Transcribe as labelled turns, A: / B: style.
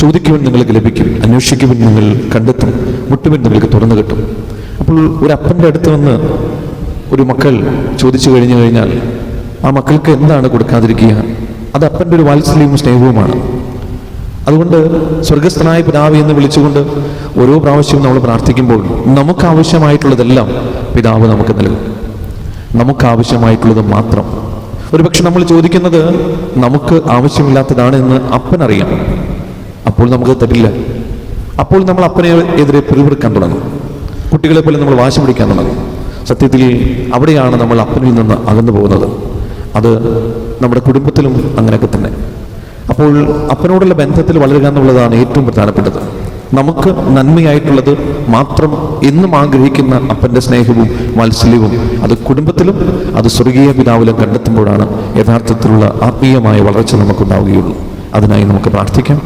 A: ചോദിക്കുവാൻ നിങ്ങൾക്ക് ലഭിക്കും, അന്വേഷിക്കുവാൻ നിങ്ങൾ കണ്ടെത്തും, മുട്ടുവാൻ നിങ്ങൾക്ക് തുറന്നു കിട്ടും. അപ്പോൾ ഒരു അപ്പൻ്റെ അടുത്ത് വന്ന് ഒരു മക്കൾ ചോദിച്ചു കഴിഞ്ഞാൽ ആ മക്കൾക്ക് എന്താണ് കൊടുക്കാതിരിക്കുക? അത് അപ്പൻ്റെ ഒരു വാത്സല്യവും സ്നേഹവുമാണ്. അതുകൊണ്ട് സ്വർഗസ്ഥനായ പിതാവ് എന്ന് വിളിച്ചുകൊണ്ട് ഓരോ പ്രാവശ്യവും നമ്മൾ പ്രാർത്ഥിക്കുമ്പോൾ നമുക്ക് ആവശ്യമായിട്ടുള്ളതെല്ലാം പിതാവ് നമുക്ക് നൽകും. നമുക്ക് ആവശ്യമായിട്ടുള്ളത് മാത്രം. ഒരുപക്ഷെ നമ്മൾ ചോദിക്കുന്നത് നമുക്ക് ആവശ്യമില്ലാത്തതാണ് എന്ന് അപ്പനറിയാം. അപ്പോൾ നമുക്ക് തരില്ല. അപ്പോൾ നമ്മൾ അപ്പനെ എതിരെ പിറുപിറുക്കാൻ തുടങ്ങും. കുട്ടികളെ പോലെ നമ്മൾ വാശി പിടിക്കാൻ തുടങ്ങും. സത്യത്തിൽ അവിടെയാണ് നമ്മൾ അപ്പനിൽ നിന്ന് അകന്നു പോകുന്നത്. അത് നമ്മുടെ കുടുംബത്തിലും അങ്ങനെയൊക്കെ തന്നെ. അപ്പോൾ അപ്പനോടുള്ള ബന്ധത്തിൽ വളരുക എന്നുള്ളതാണ് ഏറ്റവും പ്രധാനപ്പെട്ടത്. നമുക്ക് നന്മയായിട്ടുള്ളത് മാത്രം എന്നും ആഗ്രഹിക്കുന്ന അപ്പൻ്റെ സ്നേഹവും വാത്സല്യവും അത് കുടുംബത്തിലും അത് സ്വർഗീയ പിതാവിലും കണ്ടെത്തുമ്പോഴാണ് യഥാർത്ഥത്തിലുള്ള ആത്മീയമായ വളർച്ച നമുക്കുണ്ടാവുകയുള്ളൂ. അതിനായി നമുക്ക് പ്രാർത്ഥിക്കാം.